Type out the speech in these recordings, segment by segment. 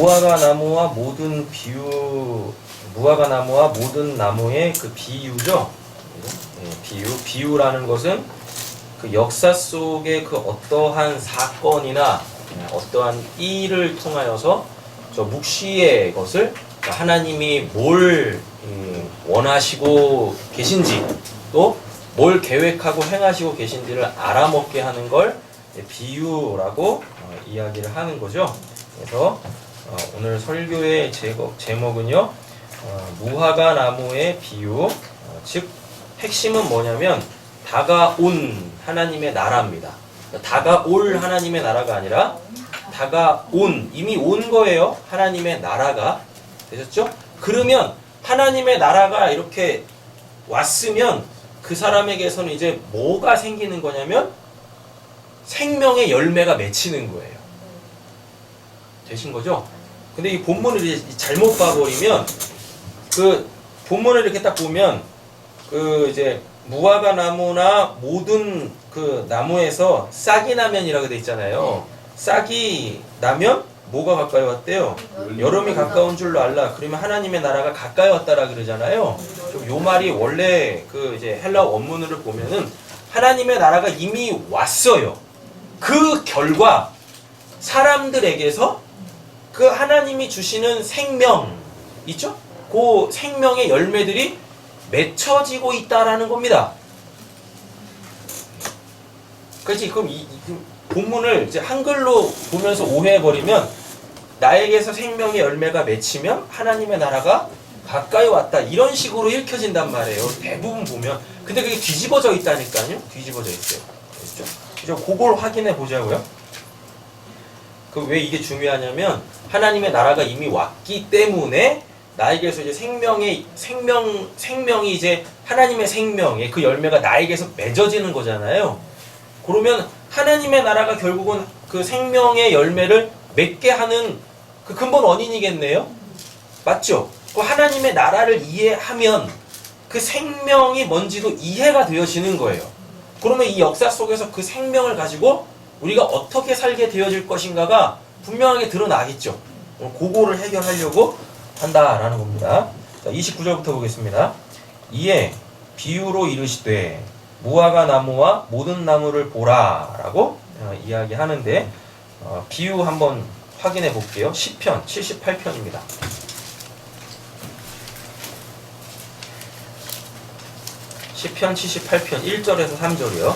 무화과 나무와 모든 나무의 그 비유죠. 비유라는 것은 그 역사 속의 그 어떠한 사건이나 어떠한 일을 통하여서 저 묵시의 것을 하나님이 뭘 원하시고 계신지 또 뭘 계획하고 행하시고 계신지를 알아먹게 하는 걸 비유라고 이야기를 하는 거죠. 그래서 오늘 설교의 제목은요, 무화과 나무의 비유, 즉 핵심은 뭐냐면 다가온 하나님의 나라입니다. 다가올 하나님의 나라가 아니라 다가온, 이미 온 거예요. 하나님의 나라가. 되셨죠? 그러면 하나님의 나라가 이렇게 왔으면 그 사람에게서는 이제 뭐가 생기는 거냐면 생명의 열매가 맺히는 거예요. 되신 거죠? 근데 이 본문을 이제 잘못 봐버리면 그 본문을 이렇게 딱 보면 그 이제 무화과 나무나 모든 그 나무에서 싹이 나면이라고 돼 있잖아요. 싹이 나면 뭐가 가까이 왔대요? 여름이 가까운 줄로 알라. 그러면 하나님의 나라가 가까이 왔다라 그러잖아요. 요 말이 원래 그 이제 헬라 원문을 보면은 하나님의 나라가 이미 왔어요. 그 결과 사람들에게서 그 하나님이 주시는 생명 있죠? 그 생명의 열매들이 맺혀지고 있다라는 겁니다. 그렇지? 그럼 이 본문을 이제 한글로 보면서 오해해버리면 나에게서 생명의 열매가 맺히면 하나님의 나라가 가까이 왔다 이런 식으로 읽혀진단 말이에요. 대부분 보면. 근데 그게 뒤집어져 있다니까요. 뒤집어져 있어요. 그죠? 그걸 확인해 보자고요. 그 왜 이게 중요하냐면 하나님의 나라가 이미 왔기 때문에 나에게서 이제 생명이 이제 하나님의 생명의 그 열매가 나에게서 맺어지는 거잖아요. 그러면 하나님의 나라가 결국은 그 생명의 열매를 맺게 하는 그 근본 원인이겠네요. 맞죠? 그 하나님의 나라를 이해하면 그 생명이 뭔지도 이해가 되어지는 거예요. 그러면 이 역사 속에서 그 생명을 가지고 우리가 어떻게 살게 되어질 것인가가 분명하게 드러나겠죠. 그거를 해결하려고 한다라는 겁니다. 자, 29절부터 보겠습니다. 이에 비유로 이르시되 무화과 나무와 모든 나무를 보라라고 이야기하는데 비유 한번 확인해 볼게요. 시편 78편입니다. 시편 78편 1절에서 3절이요.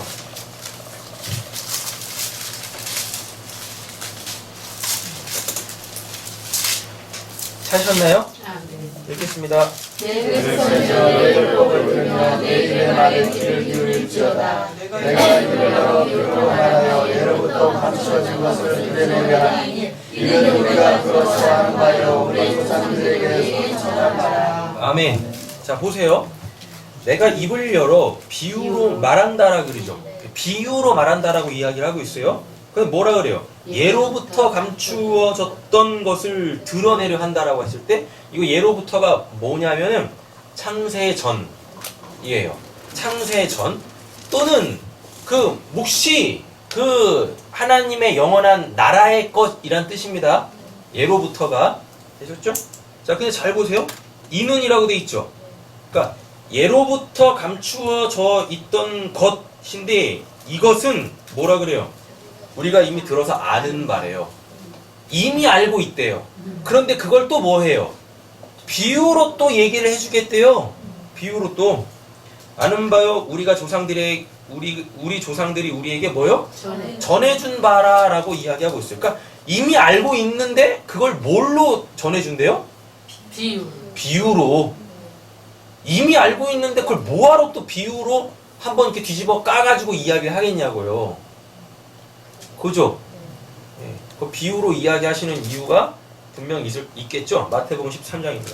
찾으셨나요? 읽겠습니다. 내 백성이여 내 율법을 들으며 내 입의 말에 귀를 기울일지어다. 내가 입을 열어 율법을 말하여 예로부터 감추어진 것을 이르게 하니 이는 우리가 그렇지 않은 바요 우리 조상들에게 전한 바라. 아멘. 자 보세요. 내가 입을 열어 비유로 말한다라 그러죠. 비유로 말한다라고 이야기를 하고 있어요. 그럼 뭐라 그래요? 예로부터 감추어졌던 것을 드러내려 한다라고 했을 때 이거 예로부터가 뭐냐면은 창세 전이에요. 창세 전 또는 그 묵시 그 하나님의 영원한 나라의 것이란 뜻입니다. 예로부터가 되셨죠? 자, 근데 잘 보세요. 이는이라고 돼 있죠. 그러니까 예로부터 감추어져 있던 것인데 이것은 뭐라 그래요? 우리가 이미 들어서 아는 바래요. 이미 알고 있대요. 그런데 그걸 또 뭐 해요? 비유로 또 얘기를 해주겠대요. 비유로 또 아는 바요. 우리가 조상들의 우리 조상들이 우리에게 뭐요? 전해준 바라라고 이야기하고 있어요. 그러니까 이미 알고 있는데 그걸 뭘로 전해준대요? 비유로. 이미 알고 있는데 그걸 뭐하러 또 비유로 한번 이렇게 뒤집어 까가지고 이야기를 하겠냐고요. 그죠? 네. 그 비유로 이야기하시는 이유가 분명 있겠죠? 마태복음 13장입니다.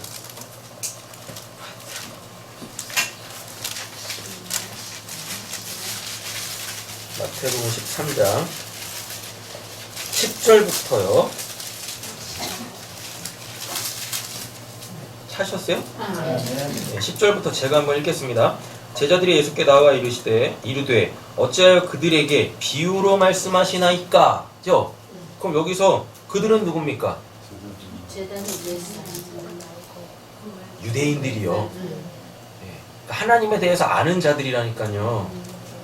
마태복음 13장 10절부터요. 찾으셨어요? 네, 10절부터 제가 한번 읽겠습니다. 제자들이 예수께 나와 이르되 어찌하여 그들에게 비유로 말씀하시나이까? 죠? 그럼 여기서 그들은 누굽니까? 재단을 위해서 유대인들이요. 하나님에 대해서 아는 자들이라니까요.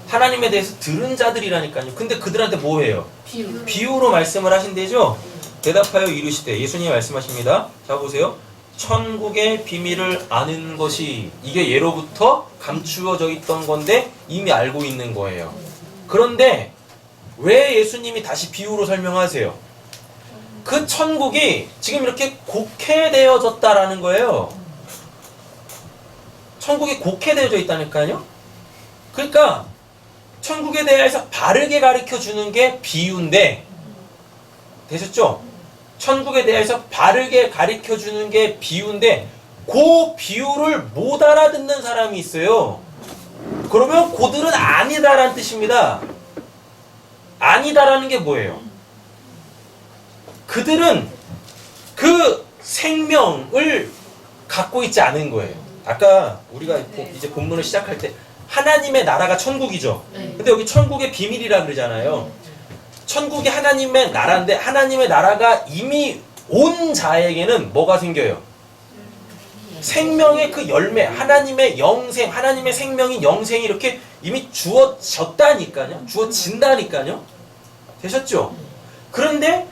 하나님에 대해서 들은 자들이라니까요. 근데 그들한테 뭐 해요? 비유로 말씀을 하신대죠. 대답하여 이르시되, 예수님이 말씀하십니다. 자 보세요. 천국의 비밀을 아는 것이, 이게 예로부터 감추어져 있던 건데 이미 알고 있는 거예요. 그런데 왜 예수님이 다시 비유로 설명하세요? 그 천국이 지금 이렇게 곡해되어졌다라는 거예요. 천국이 곡해되어져 있다니까요. 그러니까 천국에 대해서 바르게 가르쳐 주는 게 비유인데, 되셨죠? 천국에 대해서 바르게 가르쳐 주는 게 비유인데 그 비유를 못 알아듣는 사람이 있어요. 그러면 그들은 아니다라는 뜻입니다. 아니다라는 게 뭐예요? 그들은 그 생명을 갖고 있지 않은 거예요. 아까 우리가 이제 본문을 시작할 때 하나님의 나라가 천국이죠. 근데 여기 천국의 비밀이라 그러잖아요. 천국이 하나님의 나라인데 하나님의 나라가 이미 온 자에게는 뭐가 생겨요? 생명의 그 열매, 하나님의 영생, 하나님의 생명인 영생이 이렇게 이미 주어졌다니까요. 주어진다니까요. 되셨죠? 그런데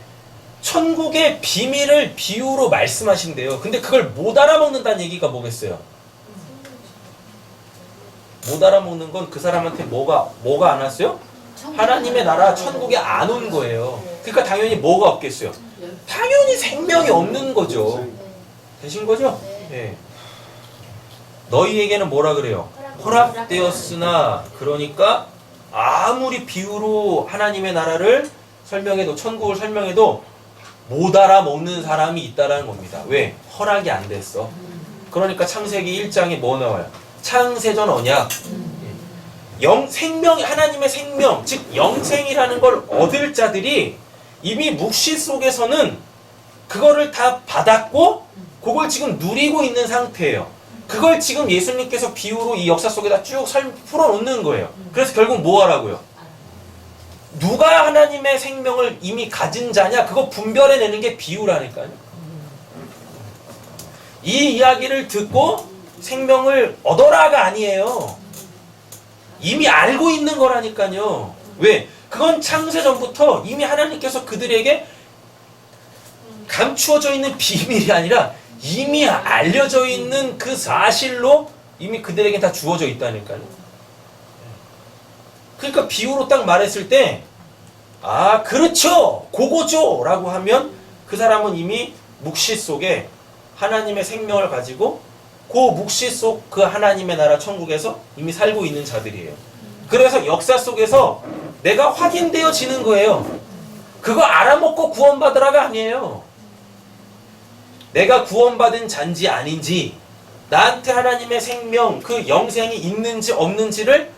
천국의 비밀을 비유로 말씀하신대요. 근데 그걸 못 알아먹는다는 얘기가 뭐겠어요? 못 알아먹는 건 그 사람한테 뭐가 안 왔어요? 하나님의 나라 천국에 안 온 거예요. 그러니까 당연히 뭐가 없겠어요? 당연히 생명이 없는 거죠. 되신 거죠? 네. 너희에게는 뭐라 그래요? 허락되었으나, 그러니까 아무리 비유로 하나님의 나라를 설명해도, 천국을 설명해도 못 알아먹는 사람이 있다라는 겁니다. 왜? 허락이 안 됐어. 그러니까 창세기 1장에 뭐 나와요? 창세전 언약. 생명, 하나님의 생명, 즉 영생이라는 걸 얻을 자들이 이미 묵시 속에서는 그거를 다 받았고 그걸 지금 누리고 있는 상태예요. 그걸 지금 예수님께서 비유로 이 역사 속에다 쭉 풀어놓는 거예요. 그래서 결국 뭐 하라고요? 누가 하나님의 생명을 이미 가진 자냐, 그거 분별해내는 게 비유라니까요. 이 이야기를 듣고 생명을 얻어라가 아니에요. 이미 알고 있는 거라니까요. 왜? 그건 창세전부터 이미 하나님께서 그들에게 감추어져 있는 비밀이 아니라 이미 알려져 있는 그 사실로 이미 그들에게 다 주어져 있다니까요. 그러니까 비유로 딱 말했을 때, 아, 그렇죠! 그거죠! 라고 하면 그 사람은 이미 묵시 속에 하나님의 생명을 가지고 그 묵시 속 그 하나님의 나라 천국에서 이미 살고 있는 자들이에요. 그래서 역사 속에서 내가 확인되어지는 거예요. 그거 알아먹고 구원받으라가 아니에요. 내가 구원받은 잔지 아닌지, 나한테 하나님의 생명, 그 영생이 있는지 없는지를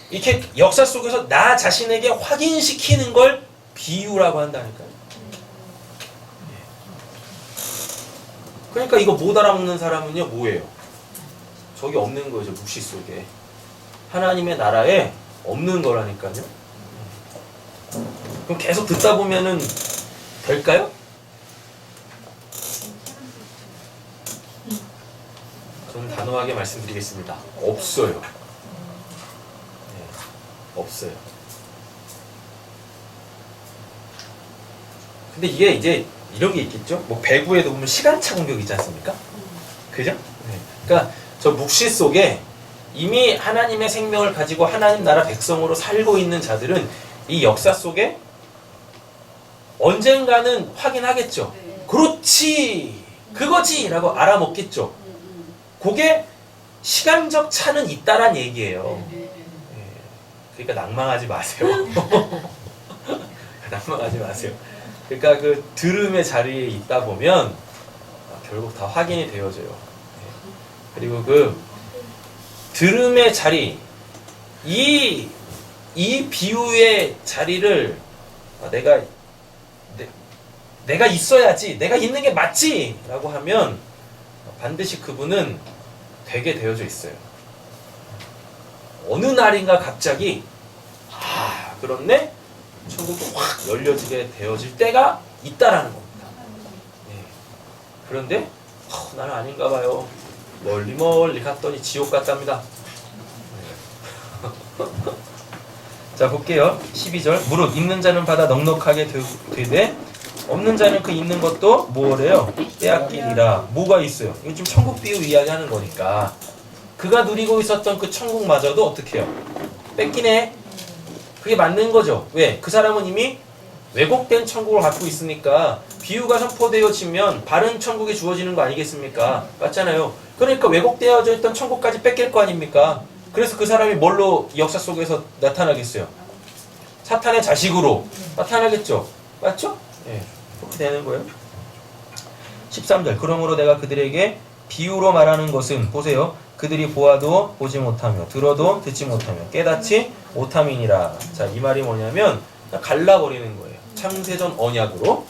이렇게 역사 속에서 나 자신에게 확인시키는 걸 비유라고 한다니까요. 그러니까 이거 못 알아먹는 사람은요, 뭐예요? 저기 없는 거죠, 묵시 속에. 하나님의 나라에 없는 거라니까요. 그럼 계속 듣다 보면은 될까요? 저는 단호하게 말씀드리겠습니다. 없어요. 네, 없어요. 근데 이게 이제 이런 게 있겠죠? 뭐 배구에도 보면 시간차 공격이 있지 않습니까? 그죠? 네. 그러니까 저 묵시 속에 이미 하나님의 생명을 가지고 하나님 나라 백성으로 살고 있는 자들은 이 역사 속에 언젠가는 확인하겠죠. 그렇지! 그거지! 라고 알아먹겠죠. 그게 시간적 차는 있다란 얘기예요. 그러니까 낭망하지 마세요. 낭망하지 마세요. 그러니까 그 들음의 자리에 있다 보면 결국 다 확인이 되어져요. 그리고 그 들음의 자리, 이 비유의 자리를 내가 있어야지, 내가 있는 게 맞지! 라고 하면 반드시 그분은 되게 되어져 있어요. 어느 날인가 갑자기, 아, 그렇네? 천국도 확 열려지게 되어질 때가 있다라는 겁니다. 네. 그런데 나는 아닌가 봐요. 멀리 멀리 갔더니 지옥 같답니다. 자 볼게요. 12절 무릇 있는 자는 받아 넉넉하게 되되 없는 자는 그 있는 것도 뭐래요? 빼앗기리라. 뭐가 있어요? 이거 지금 천국 비유 이야기하는 거니까 그가 누리고 있었던 그 천국마저도 어떻게 해요? 뺏기네. 그게 맞는 거죠. 왜? 그 사람은 이미 왜곡된 천국을 갖고 있으니까 비유가 선포되어지면 바른 천국이 주어지는 거 아니겠습니까? 맞잖아요. 그러니까 왜곡되어져 있던 천국까지 뺏길 거 아닙니까? 그래서 그 사람이 뭘로 역사 속에서 나타나겠어요? 사탄의 자식으로 나타나겠죠. 맞죠? 예, 그렇게 되는 거예요. 13절 그러므로 내가 그들에게 비유로 말하는 것은 보세요. 그들이 보아도 보지 못하며 들어도 듣지 못하며 깨닫지 못함이니라. 자, 이 말이 뭐냐면 갈라버리는 거예요. 창세전 언약으로.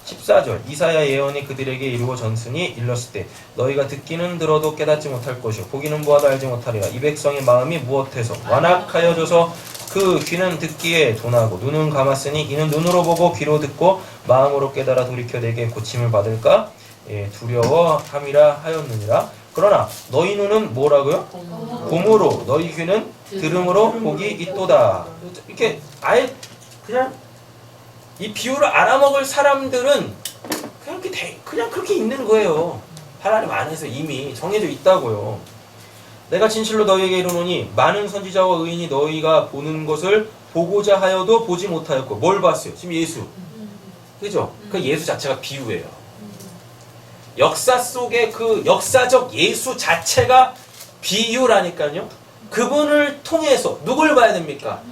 14절 이사야 예언이 그들에게 이루어 졌으니 일렀을 때 너희가 듣기는 들어도 깨닫지 못할 것이요 보기는 보아도 알지 못하리라. 이 백성의 마음이 무엇해서 완악하여져서 그 귀는 듣기에 둔하고 눈은 감았으니 이는 눈으로 보고 귀로 듣고 마음으로 깨달아 돌이켜 내게 고침을 받을까 두려워함이라 하였느니라. 그러나 너희 눈은 뭐라고요? 봄으로 너희 귀는 들음으로 복이 있도다. 이렇게 아예 그냥 이 비유를 알아먹을 사람들은 그냥 그렇게 있는 거예요. 하나님 안에서 이미 정해져 있다고요. 내가 진실로 너희에게 이르노니 많은 선지자와 의인이 너희가 보는 것을 보고자 하여도 보지 못하였고 뭘 봤어요? 지금 예수. 그죠? 그 예수 자체가 비유예요. 역사 속에 그 역사적 예수 자체가 비유라니까요. 그분을 통해서 누굴 봐야 됩니까?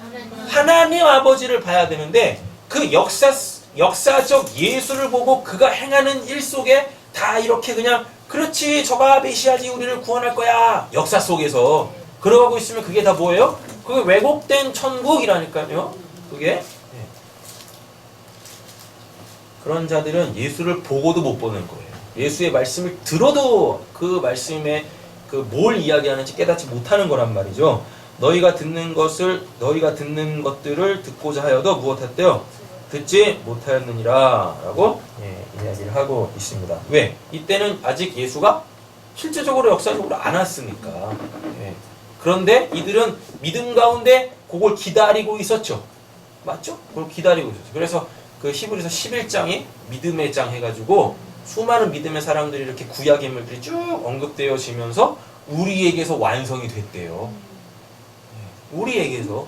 하나님 아버지를 봐야 되는데 그 역사적 예수를 보고 그가 행하는 일 속에 다 이렇게 그냥 그렇지 저가 메시아지 우리를 구원할 거야 역사 속에서 그러고 있으면 그게 다 뭐예요? 그게 왜곡된 천국이라니까요. 그게 그런 자들은 예수를 보고도 못 보는 거예요. 예수의 말씀을 들어도 그 말씀에 그 뭘 이야기하는지 깨닫지 못하는 거란 말이죠. 너희가 듣는 것들을 듣고자 하여도 무엇했대요? 듣지 못하였느니라 라고 이야기를 하고 있습니다. 왜? 이때는 아직 예수가 실제적으로 역사적으로 안 왔으니까. 그런데 이들은 믿음 가운데 그걸 기다리고 있었죠. 맞죠? 그걸 기다리고 있었죠. 그래서 그 히브리서 11장에 믿음의 장 해가지고 수많은 믿음의 사람들이 이렇게 구약 인물들이 쭉 언급되어지면서 우리에게서 완성이 됐대요. 우리에게서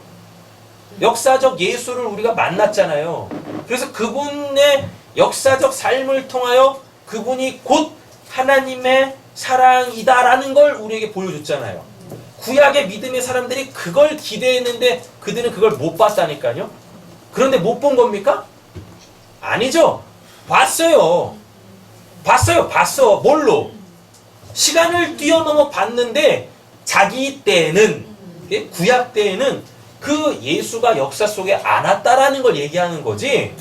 역사적 예수를 우리가 만났잖아요. 그래서 그분의 역사적 삶을 통하여 그분이 곧 하나님의 사랑이다라는 걸 우리에게 보여줬잖아요. 구약의 믿음의 사람들이 그걸 기대했는데 그들은 그걸 못 봤다니까요. 그런데 못 본 겁니까? 아니죠. 봤어요. 봤어. 뭘로? 시간을 뛰어넘어 봤는데 자기 때에는 구약 때에는 그 예수가 역사 속에 안 왔다라는 걸 얘기하는 거지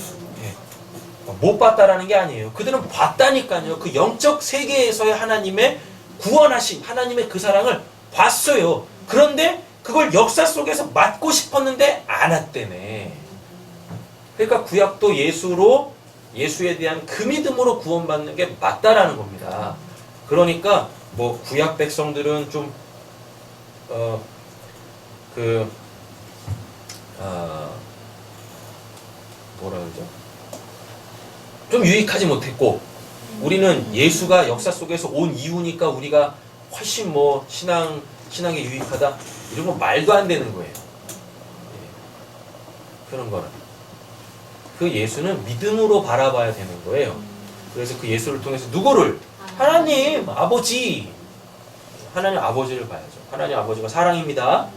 못 봤다라는 게 아니에요. 그들은 봤다니까요. 그 영적 세계에서의 하나님의 구원하심, 하나님의 그 사랑을 봤어요. 그런데 그걸 역사 속에서 맡고 싶었는데 안 왔대네. 그러니까 구약도 예수에 대한 그 믿음으로 구원받는 게 맞다라는 겁니다. 그러니까 뭐 구약 백성들은 좀 뭐라 그러죠? 좀 유익하지 못했고 우리는 예수가 역사 속에서 온 이유니까 우리가 훨씬 뭐 신앙에 유익하다 이런 거 말도 안 되는 거예요. 그런 거는 그 예수는 믿음으로 바라봐야 되는 거예요. 그래서 그 예수를 통해서 누구를? 하나님 아버지, 하나님 아버지를 봐야죠. 하나님 아버지가 사랑입니다.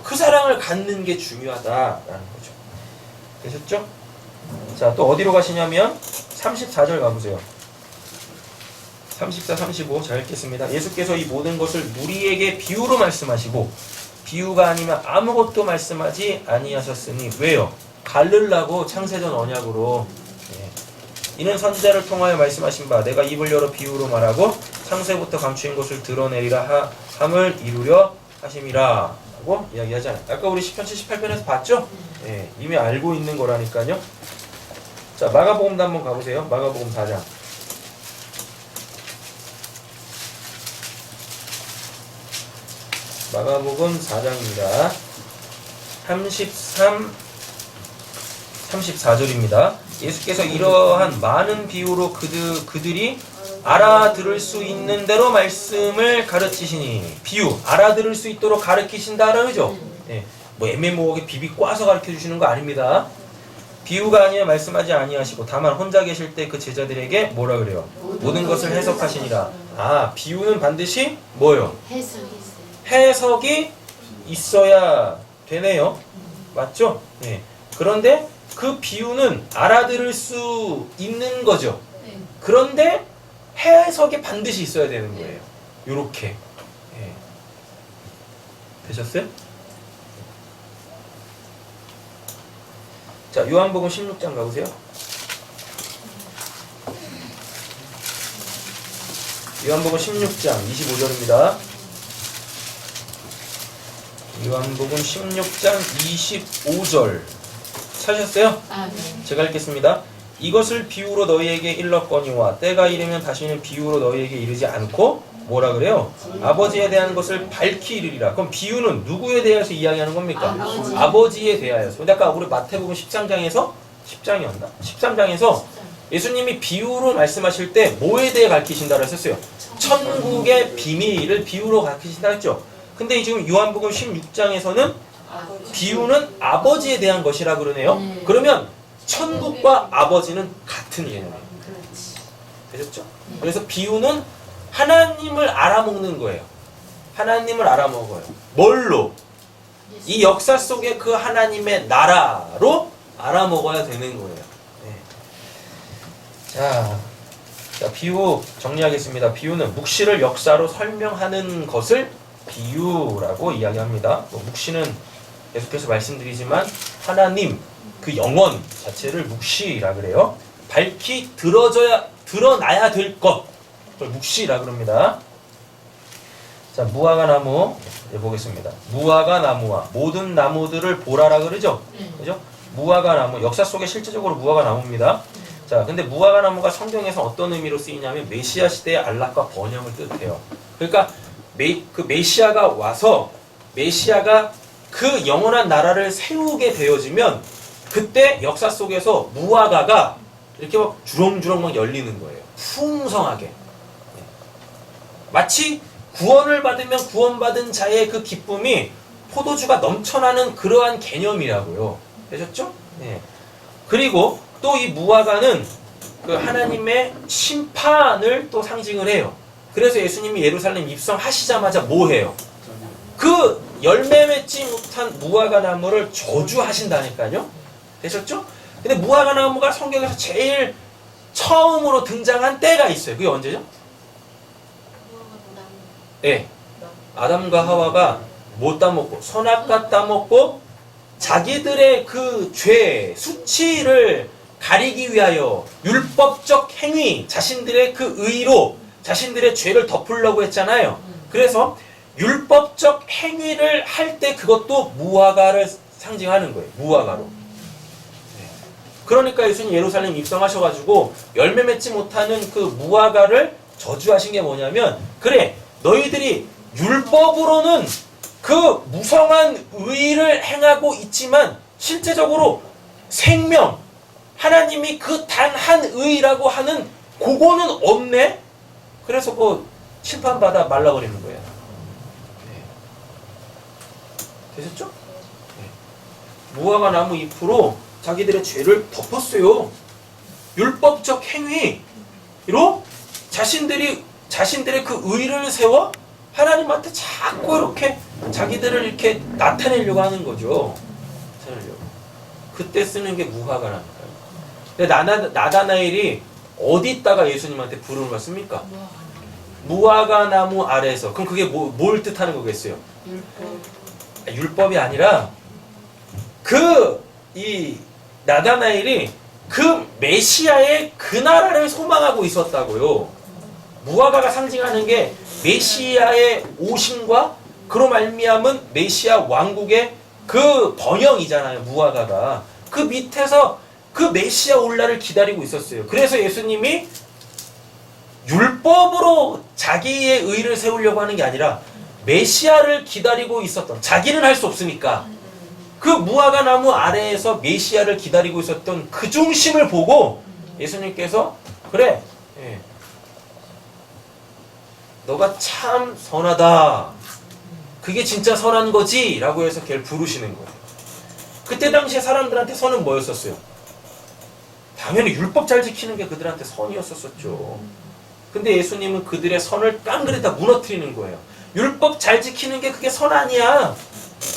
그 사랑을 갖는 게 중요하다라는 거죠. 되셨죠? 자, 또 어디로 가시냐면 34절 가보세요. 34, 35 잘 읽겠습니다. 예수께서 이 모든 것을 우리에게 비유로 말씀하시고 비유가 아니면 아무것도 말씀하지 아니하셨으니 왜요? 갈르려고 창세전 언약으로 이는 선지자를 통하여 말씀하신 바 내가 입을 열어 비유로 말하고 창세부터 감추인 것을 드러내리라 함을 이루려 하심이라 라고 이야기하잖아요. 아까 우리 시편 78편에서 봤죠? 이미 알고 있는 거라니까요. 자, 마가복음도 한번 가보세요. 마가복음 4장 마가복음 4장입니다. 34절입니다. 예수께서 이러한 많은 비유로 그들이 알아들을 수 있는 대로 말씀을 가르치시니, 비유 알아들을 수 있도록 가르치신다라 그죠? 예, 뭐 애매모호하게 비비 꽈서 가르쳐 주시는 거 아닙니다. 비유가 아니야 말씀하지 아니하시고 다만 혼자 계실 때 그 제자들에게 뭐라 그래요? 모든 것을 해석하시니라. 아, 비유는 반드시 뭐요? 해석이 있어야 되네요. 맞죠? 네. 그런데 그 비유는 알아들을 수 있는 거죠. 그런데 해석이 반드시 있어야 되는 거예요. 요렇게. 네. 되셨어요? 자, 요한복음 16장 가보세요. 요한복음 16장 25절입니다. 요한복음 16장 25절 찾으셨어요? 네. 제가 읽겠습니다. 이것을 비유로 너희에게 일렀거니와 때가 이르면 다시는 비유로 너희에게 이르지 않고 뭐라 그래요? 아버지에 대한 것을 밝히 이르리라. 그럼 비유는 누구에 대해서 이야기하는 겁니까? 아버지에 대하여서. 근데 아까 우리 마태복음 13장에서 10장이었나? 13장에서 예수님이 비유로 말씀하실 때 뭐에 대해 가르치신다고 했었어요? 천국의 비밀을 비유로 가르치신다 했죠. 근데 지금 요한복음 16장에서는 비유는 아버지에 대한 것이라 그러네요. 그러면 천국과 아버지는 같은 개념이에요. 되셨죠? 그래서 비유는 하나님을 알아먹는 거예요. 하나님을 알아먹어요. 뭘로? 이 역사 속에 그 하나님의 나라로 알아먹어야 되는 거예요. 네. 자, 비유 정리하겠습니다. 비유는 묵시를 역사로 설명하는 것을 비유라고 이야기합니다. 묵시는 계속해서 말씀드리지만 하나님 그 영원 자체를 묵시라 그래요. 밝히 드러나야 될 것, 그걸 묵시라 그럽니다. 자, 무화과 나무 보겠습니다. 무화과 나무와 모든 나무들을 보라라 그러죠. 그죠? 무화과 나무, 역사 속에 실제적으로 무화과 나무입니다. 자, 근데 무화과 나무가 성경에서 어떤 의미로 쓰이냐면 메시아 시대의 안락과 번영을 뜻해요. 그러니까 그 메시아가 와서 메시아가 그 영원한 나라를 세우게 되어지면 그때 역사 속에서 무화과가 이렇게 막 주렁주렁 막 열리는 거예요. 풍성하게. 마치 구원을 받으면 구원받은 자의 그 기쁨이 포도주가 넘쳐나는 그러한 개념이라고요. 되셨죠? 네. 그리고 또 이 무화과는 그 하나님의 심판을 또 상징을 해요. 그래서 예수님이 예루살렘 입성하시자마자 뭐 해요? 그 열매 맺지 못한 무화과 나무를 저주하신다니까요. 되셨죠? 근데 무화과 나무가 성경에서 제일 처음으로 등장한 때가 있어요. 그게 언제죠? 네. 아담과 하와가 못 따먹고 선악과 따먹고 자기들의 그 죄, 수치를 가리기 위하여 율법적 행위, 자신들의 그 의로 자신들의 죄를 덮으려고 했잖아요. 그래서 율법적 행위를 할 때 그것도 무화과를 상징하는 거예요. 무화과로. 그러니까 예수님 예루살렘 입성하셔가지고 열매 맺지 못하는 그 무화과를 저주하신 게 뭐냐면, 그래 너희들이 율법으로는 그 무성한 의를 행하고 있지만 실제적으로 생명, 하나님이 그 단 한 의라고 하는 그거는 없네? 그래서 그 심판받아 말라버리는 거예요. 네. 되셨죠? 네. 무화과 나무 잎으로 자기들의 죄를 덮었어요. 율법적 행위로 자신들의 그 의를 세워 하나님한테 자꾸 이렇게 자기들을 이렇게 나타내려고 하는 거죠. 그때 쓰는 게 무화과라니까요. 근데 나다나엘이 어디다가 예수님한테 부름을 받습니까? 무화과 나무 아래에서. 그럼 그게 뭘 뜻하는 거겠어요? 율법이 아니라 이 나다나엘이 그 메시아의 그 나라를 소망하고 있었다고요. 무화과가 상징하는 게 메시아의 오심과 그로 말미암은 메시아 왕국의 그 번영이잖아요. 무화과가 그 밑에서 그 메시아 올 날을 기다리고 있었어요. 그래서 예수님이 율법으로 자기의 의를 세우려고 하는 게 아니라 메시아를 기다리고 있었던, 자기는 할 수 없으니까 그 무화과 나무 아래에서 메시아를 기다리고 있었던 그 중심을 보고 예수님께서 그래, 예, 너가 참 선하다, 그게 진짜 선한 거지 라고 해서 걔를 부르시는 거예요. 그때 당시에 사람들한테 선은 뭐였었어요? 당연히 율법 잘 지키는 게 그들한테 선이었었죠. 근데 예수님은 그들의 선을 깡그리 다 무너뜨리는 거예요. 율법 잘 지키는 게 그게 선 아니야.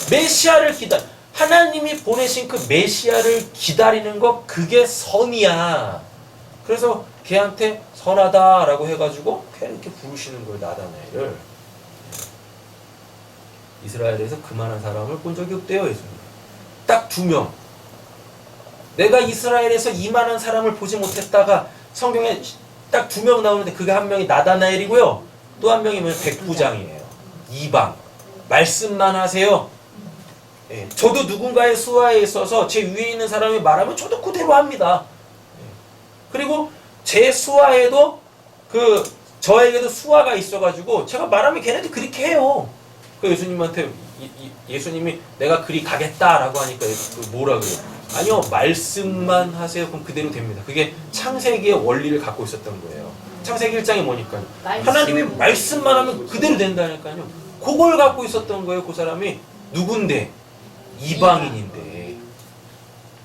메시아를 하나님이 보내신 그 메시아를 기다리는 거, 그게 선이야. 그래서 걔한테 선하다라고 해가지고 걔 이렇게 부르시는 거예요. 나다나엘을. 이스라엘에서 그만한 사람을 본 적이 없대요. 예수님. 딱 2명. 내가 이스라엘에서 이만한 사람을 보지 못했다가 성경에 딱 2명 나오는데 그게 한 명이 나다나엘이고요. 또 한 명이 백부장이에요. 이방. 말씀만 하세요. 예, 저도 누군가의 수하에 있어서 제 위에 있는 사람이 말하면 저도 그대로 합니다. 예, 그리고 제 수하에도 저에게도 수하가 있어가지고 제가 말하면 걔네도 그렇게 해요. 그 예수님한테 예수님이 내가 그리 가겠다라고 하니까 뭐라 그래요? 아니요, 말씀만 하세요. 그럼 그대로 됩니다. 그게 창세기의 원리를 갖고 있었던 거예요. 창세기 1장이 뭐니까요? 하나님이 말씀만 하면 그대로 된다니까요. 그걸 갖고 있었던 거예요. 그 사람이 누군데? 이방인인데.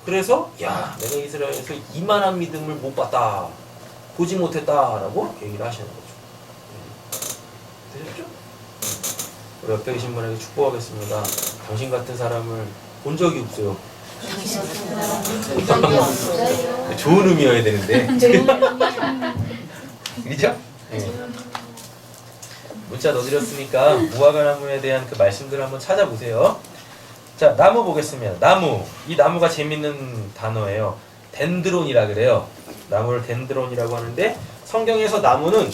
그래서 야, 내가 이스라엘에서 이만한 믿음을 못 봤다, 보지 못했다라고 얘기를 하시는 거죠. 되셨죠? 우리 옆에 계신 분에게 축복하겠습니다. 당신 같은 사람을 본 적이 없어요. 좋은 의미여야 되는데. 그죠? 네. 문자 넣어드렸으니까 무화과 나무에 대한 그 말씀들을 한번 찾아보세요. 자, 나무 보겠습니다. 나무. 이 나무가 재밌는 단어예요. 덴드론이라 그래요. 나무를 덴드론이라고 하는데, 성경에서 나무는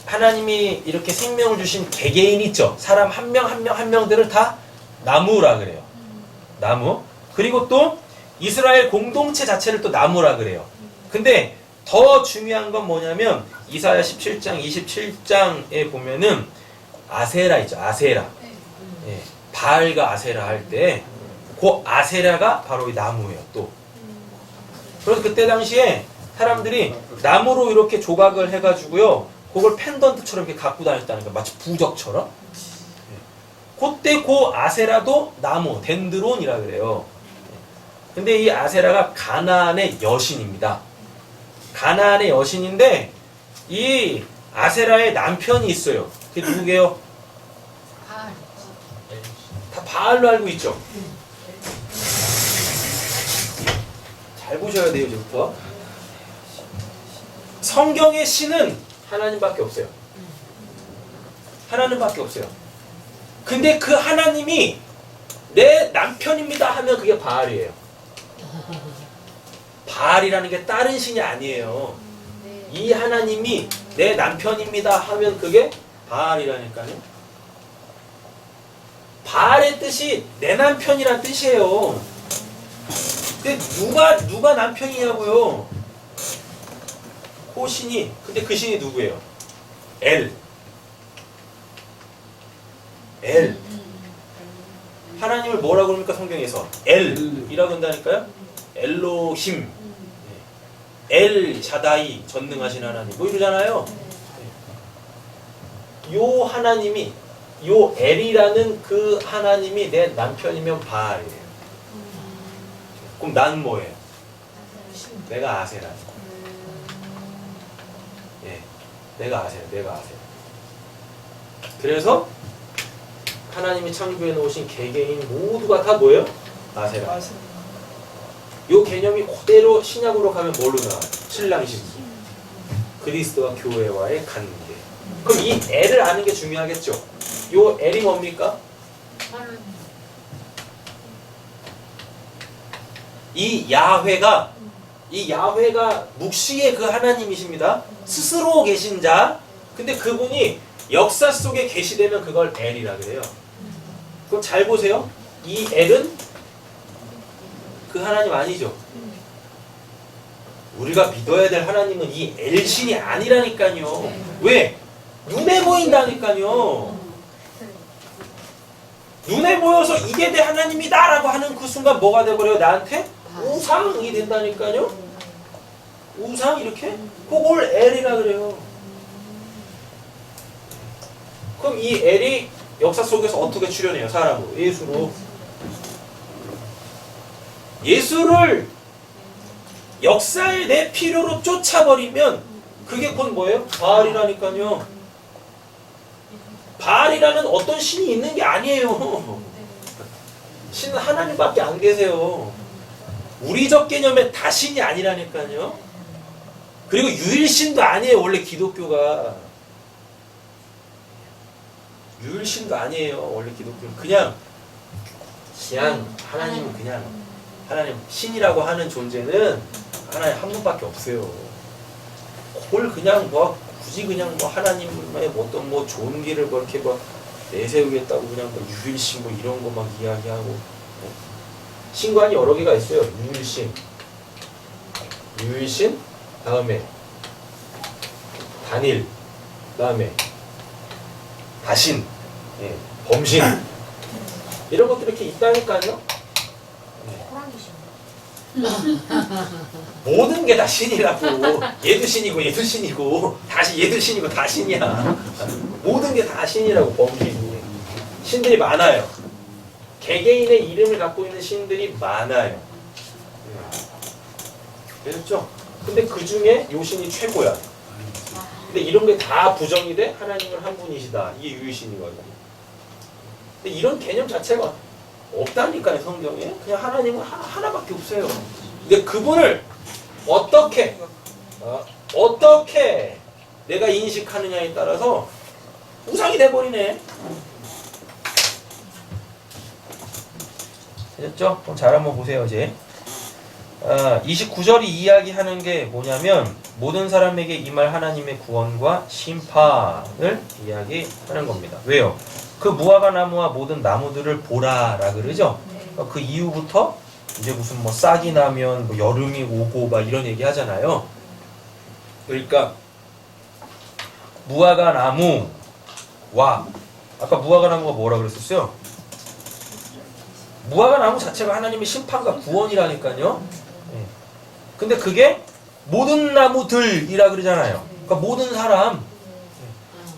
하나님이 이렇게 생명을 주신 개개인 있죠. 사람 한 명 한 명 한 명들을 다 나무라 그래요. 나무. 그리고 또 이스라엘 공동체 자체를 또 나무라 그래요. 근데 더 중요한 건 뭐냐면 이사야 17장 27장에 보면은 아세라 있죠. 아세라. 예, 바알과 아세라 할 때 그 아세라가 바로 이 나무예요. 또. 그래서 그때 당시에 사람들이 나무로 이렇게 조각을 해가지고요, 그걸 펜던트처럼 이렇게 갖고 다녔다는 거예요. 마치 부적처럼. 그때 그 아세라도 나무, 덴드론이라 그래요. 근데 이 아세라가 가나안의 여신입니다. 가나안의 여신인데 이 아세라의 남편이 있어요. 그게 누구게요? 다 바알로 알고 있죠? 잘 보셔야 돼요, 이제부터. 성경의 신은 하나님밖에 없어요. 하나님밖에 없어요. 근데 그 하나님이 내 남편입니다 하면 그게 바알이에요. 바알이라는 게 다른 신이 아니에요. 이 하나님이 내 남편입니다 하면 그게 바알이라니까요. 바알의 뜻이 내 남편이란 뜻이에요. 근데 누가 남편이냐고요? 그 신이. 근데 그 신이 누구예요? 엘. 하나님을 뭐라고 그럽니까 성경에서? 엘이라고 한다니까요. 엘로힘, 엘 샤다이, 전능하신 하나님, 뭐 이러잖아요. 요 하나님이, 요 엘이라는 그 하나님이 내 남편이면 바알이에요. 그럼 난 뭐예요? 내가 아세라. 예, 내가 아세라. 그래서 하나님이 창조해 놓으신 개개인 모두가 다 뭐예요? 아세라. 요 개념이 그대로 신약으로 가면 뭘로 나와요? 신랑 신부. 그리스도와 교회와의 관계. 그럼 이 L을 아는 게 중요하겠죠? 요 L이 뭡니까? 이 야훼가 묵시의 그 하나님이십니다. 스스로 계신 자. 근데 그분이 역사 속에 계시되면 그걸 L이라 그래요. 그럼 잘 보세요. 이 L은 그 하나님 아니죠. 우리가 믿어야 될 하나님은 이 L신이 아니라니까요. 왜? 눈에 보인다니까요. 눈에 보여서 이게 내 하나님이다 라고 하는 그 순간 뭐가 돼버려요? 나한테? 우상이 된다니까요. 우상 이렇게? 그걸 엘이라 그래요. 그럼 이 엘이 역사 속에서 어떻게 출현해요? 사람으로, 예수로. 예수를 역사의 내 필요로 쫓아버리면 그게 곧 뭐예요? 바알이라니까요. 바알이라는 어떤 신이 있는 게 아니에요. 신은 하나님밖에 안 계세요. 우리적 개념의 다신이 아니라니까요. 그리고 유일신도 아니에요. 원래 기독교가 유일신도 아니에요. 원래 기독교는 그냥 하나님은 그냥 하나님 신이라고 하는 존재는 하나님 한 분밖에 없어요. 그걸 그냥 뭐 굳이 그냥 뭐 하나님의 어떤 뭐 좋은 길을 뭐 이렇게 뭐 내세우겠다고 그냥 뭐 유일신 뭐 이런 거 막 이야기하고 신관이 여러 개가 있어요. 유일신 다음에 단일 다음에 다신 범신 이런 것들이 이렇게 있다니까요. 모든 게 다 신이라고. 얘도 신이고 얘도 신이고 다시 얘도 신이고 다 신이야. 모든 게 다 신이라고. 범신이 신들이 많아요. 개개인의 이름을 갖고 있는 신들이 많아요. 그렇죠? 근데 그 중에 요 신이 최고야. 근데 이런 게 다 부정이 돼? 하나님은 한 분이시다. 이게 유일신이거든요. 근데 이런 개념 자체가 없다니까요, 성경에. 그냥 하나님은 하나밖에 없어요. 근데 그분을 어떻게 내가 인식하느냐에 따라서 우상이 돼버리네. 됐죠? 그럼 잘 한번 보세요, 이제. 29절이 이야기하는 게 뭐냐면 모든 사람에게 임할 하나님의 구원과 심판을 이야기하는 겁니다. 왜요? 그 무화과 나무와 모든 나무들을 보라라 그러죠? 그 이후부터 이제 무슨 뭐 싹이 나면 뭐 여름이 오고 막 이런 얘기 하잖아요. 그러니까 무화과 나무와 아까 무화과 나무가 뭐라 그랬었어요? 무화과 나무 자체가 하나님의 심판과 구원이라니까요. 근데 그게 모든 나무들이라 그러잖아요. 그러니까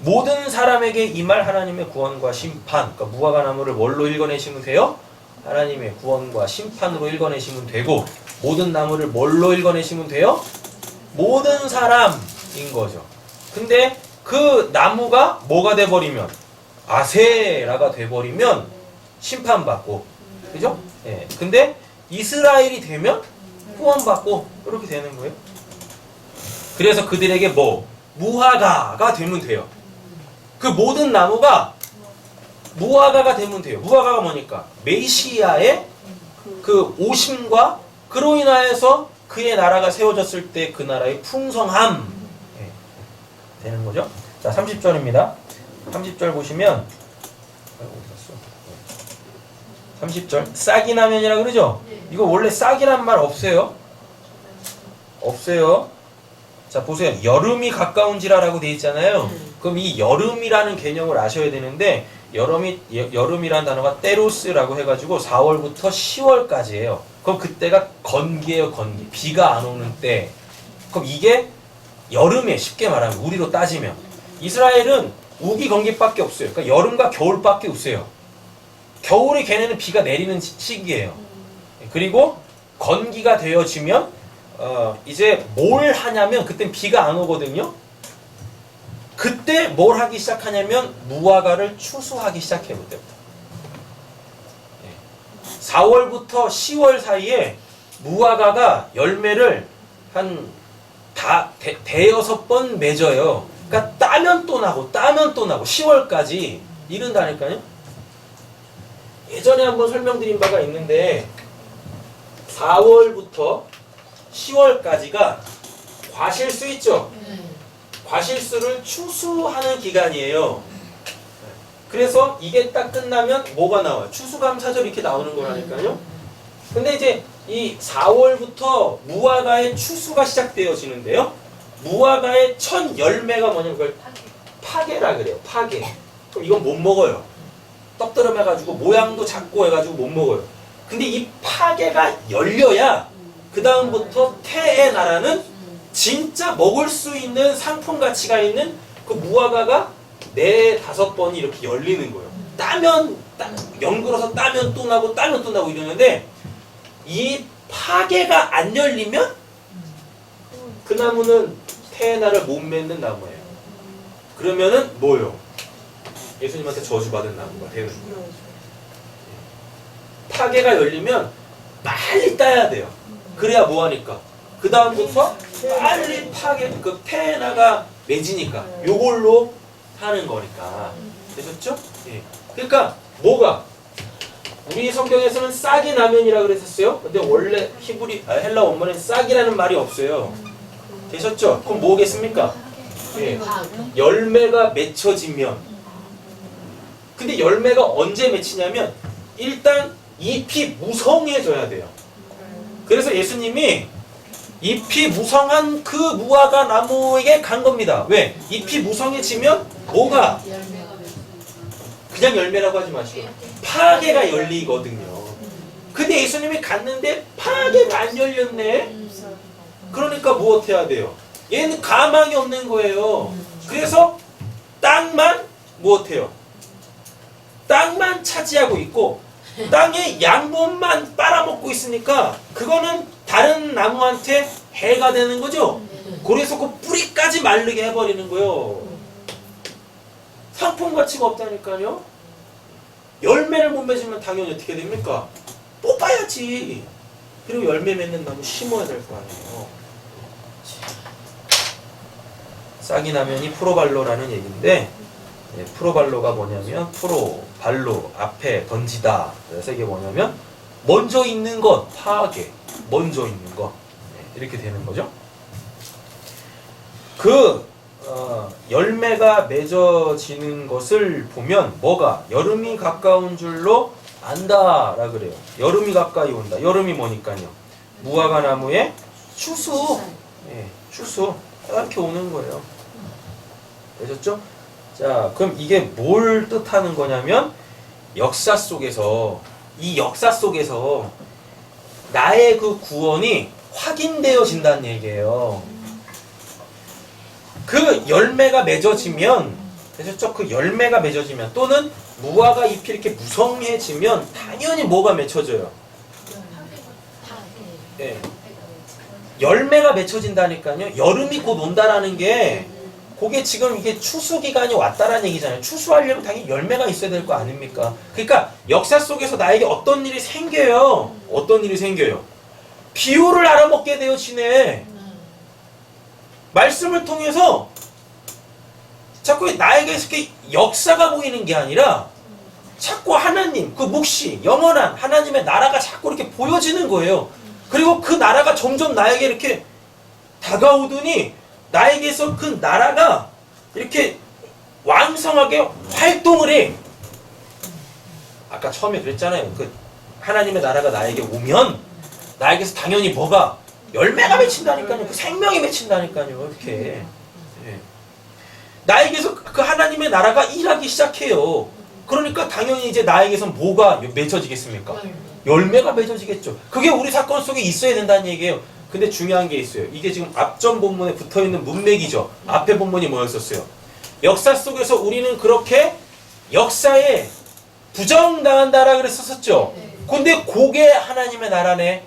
모든 사람에게 임할 하나님의 구원과 심판. 그러니까 무화과 나무를 뭘로 읽어내시면 돼요? 하나님의 구원과 심판으로 읽어내시면 되고, 모든 나무를 뭘로 읽어내시면 돼요? 모든 사람인 거죠. 근데 그 나무가 뭐가 돼버리면, 아세라가 돼버리면 심판받고, 그죠? 예. 근데 이스라엘이 되면 구원받고 이렇게 되는 거예요. 그래서 그들에게 뭐 무화과가 되면 돼요. 그 모든 나무가 무화과가 되면 돼요. 무화과가 뭐니까 메시아의 그 오심과 그로 인하여서 그의 나라가 세워졌을 때 그 나라의 풍성함 되는 거죠. 자, 30절입니다. 30절 보시면 30절 싹이 나면이라 그러죠? 이거 원래 싹이란 말 없어요. 없어요. 자, 보세요. 여름이 가까운지라라고 돼 있잖아요. 그럼 이 여름이라는 개념을 아셔야 되는데 여름이라는 단어가 때로스라고 해가지고 4월부터 10월까지예요. 그럼 그때가 건기예요. 건기. 비가 안 오는 때. 그럼 이게 여름에 쉽게 말하면 우리로 따지면 이스라엘은 우기 건기밖에 없어요. 그러니까 여름과 겨울밖에 없어요. 겨울에 걔네는 비가 내리는 시기예요. 그리고 건기가 되어지면 이제 뭘 하냐면 그땐 비가 안 오거든요. 그때 뭘 하기 시작하냐면 무화과를 추수하기 시작해요. 그때부터 4월부터 10월 사이에 무화과가 열매를 한 대여섯 번 맺어요. 그러니까 따면 또 나고 10월까지 이른다니까요. 예전에 한번 설명드린 바가 있는데 4월부터 10월까지가 과실수 있죠? 과실수를 추수하는 기간이에요. 그래서 이게 딱 끝나면 뭐가 나와요? 추수감사절 이렇게 나오는 거라니까요. 근데 이제 이 4월부터 무화과의 추수가 시작되어지는데요. 무화과의 첫 열매가 뭐냐면 그걸 파게라 그래요. 파게. 그럼 이건 못 먹어요. 떡들어매가지고 모양도 작고 해가지고 못 먹어요. 근데 이 파괴가 열려야 그 다음부터 태의 나라는 진짜 먹을 수 있는 상품 가치가 있는 그 무화과가 4-5번이 이렇게 열리는 거예요. 따면 연그러서 따면 또 나고 따면 또 나고 이러는데 이 파괴가 안 열리면 그 나무는 태의 나라를 못 맺는 나무예요. 그러면은 뭐요? 예수님한테 저주받은 나무가 되는 거예요. 파괴가 열리면 빨리 따야 돼요. 그래야 뭐하니까? 그 다음부터 빨리 그 태나가 맺으니까 요걸로 사는 거니까. 되셨죠? 예. 그러니까 뭐가? 우리 성경에서는 싹이 나면이라 그랬었어요. 근데 원래 헬라 원문엔 싹이라는 말이 없어요. 되셨죠? 그럼 뭐겠습니까? 예. 열매가 맺혀지면. 근데 열매가 언제 맺히냐면 일단 잎이 무성해져야 돼요. 그래서 예수님이 잎이 무성한 그 무화과 나무에게 간 겁니다. 왜? 잎이 무성해지면 뭐가? 그냥 열매라고 하지 마시고 파괴가 열리거든요. 근데 예수님이 갔는데 파괴가 안 열렸네? 그러니까 뭐 어떻게 해야 돼요? 얘는 가망이 없는 거예요. 그래서 땅만 뭐 어때요? 땅만 차지하고 있고 땅의 양분만 빨아먹고 있으니까 그거는 다른 나무한테 해가 되는 거죠. 그래서 그 뿌리까지 마르게 해버리는 거예요. 상품 가치가 없다니까요. 열매를 못 맺으면 당연히 어떻게 됩니까? 뽑아야지. 그리고 열매 맺는 나무 심어야 될 거 아니에요. 싹이 나면이 프로발로라는 얘기인데 프로발로가 뭐냐면 발로 앞에 던지다. 그래서 이게 뭐냐면 먼저 있는 것, 파괴. 먼저 있는 것. 이렇게 되는 거죠. 열매가 맺어지는 것을 보면 뭐가? 여름이 가까운 줄로 안다라 그래요. 여름이 가까이 온다. 여름이 뭐니까요? 무화과 나무에 추수. 추수. 이렇게 오는 거예요. 되셨죠? 자, 그럼 이게 뭘 뜻하는 거냐면 역사 속에서 나의 그 구원이 확인되어진다는 얘기예요. 그 열매가 맺어지면, 되셨죠? 그 열매가 맺어지면 또는 무화과 잎이 이렇게 무성해지면 당연히 뭐가 맺혀져요? 네. 열매가 맺혀진다니까요. 여름이 곧 온다라는 게 그게 지금 이게 추수 기간이 왔다라는 얘기잖아요. 추수하려면 당연히 열매가 있어야 될 거 아닙니까? 그러니까 역사 속에서 나에게 어떤 일이 생겨요. 어떤 일이 생겨요. 비유를 알아먹게 되어지네. 말씀을 통해서 자꾸 나에게 이렇게 역사가 보이는 게 아니라 자꾸 하나님, 그 묵시, 영원한 하나님의 나라가 자꾸 이렇게 보여지는 거예요. 그리고 그 나라가 점점 나에게 이렇게 다가오더니 나에게서 그 나라가 이렇게 왕성하게 활동을 해. 아까 처음에 그랬잖아요. 그 하나님의 나라가 나에게 오면 나에게서 당연히 뭐가? 열매가 맺힌다니까요. 그 생명이 맺힌다니까요. 이렇게. 나에게서 그 하나님의 나라가 일하기 시작해요. 그러니까 당연히 이제 나에게서 뭐가 맺혀지겠습니까? 열매가 맺어지겠죠. 그게 우리 사건 속에 있어야 된다는 얘기예요. 근데 중요한 게 있어요. 이게 지금 앞전 본문에 붙어있는 문맥이죠. 앞에 본문이 뭐였었어요? 역사 속에서 우리는 그렇게 역사에 부정당한다라 그랬었죠. 근데 그게 하나님의 나라네.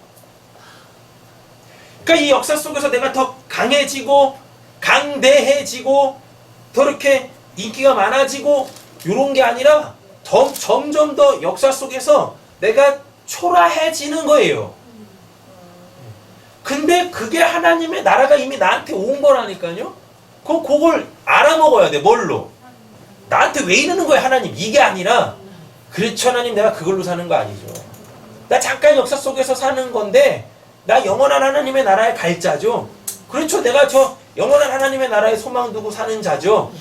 그러니까 이 역사 속에서 내가 더 강해지고 강대해지고 더 이렇게 인기가 많아지고 이런 게 아니라 점점 더 역사 속에서 내가 초라해지는 거예요. 근데 그게 하나님의 나라가 이미 나한테 온 거라니까요. 그럼 그걸 알아먹어야 돼. 뭘로? 나한테 왜 이러는 거야 하나님. 이게 아니라 그렇죠 하나님 내가 그걸로 사는 거 아니죠. 나 잠깐 역사 속에서 사는 건데 나 영원한 하나님의 나라에 갈 자죠. 그렇죠. 내가 저 영원한 하나님의 나라에 소망 두고 사는 자죠.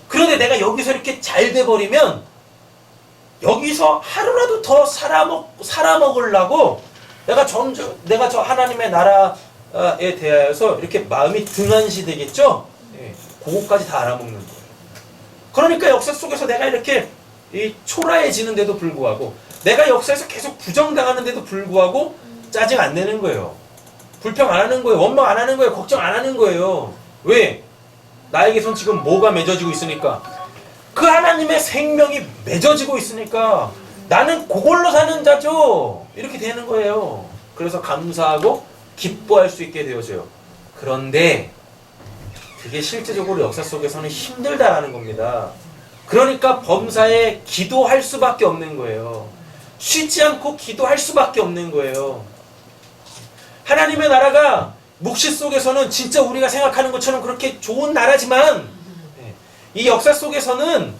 그런데 내가 여기서 이렇게 잘 돼버리면 여기서 하루라도 더 살아먹으려고 내가 저 하나님의 나라에 대하여서 이렇게 마음이 등한시 되겠죠? 그거까지 다 알아먹는 거예요. 그러니까 역사 속에서 내가 이렇게 이 초라해지는데도 불구하고 내가 역사에서 계속 부정당하는데도 불구하고 짜증 안 내는 거예요. 불평 안 하는 거예요. 원망 안 하는 거예요. 걱정 안 하는 거예요. 왜? 나에게선 지금 뭐가 맺어지고 있으니까. 그 하나님의 생명이 맺어지고 있으니까 나는 그걸로 사는 자죠. 이렇게 되는 거예요. 그래서 감사하고 기뻐할 수 있게 되어져요. 그런데 그게 실제적으로 역사 속에서는 힘들다라는 겁니다. 그러니까 범사에 기도할 수밖에 없는 거예요. 쉬지 않고 기도할 수밖에 없는 거예요. 하나님의 나라가 묵시 속에서는 진짜 우리가 생각하는 것처럼 그렇게 좋은 나라지만 이 역사 속에서는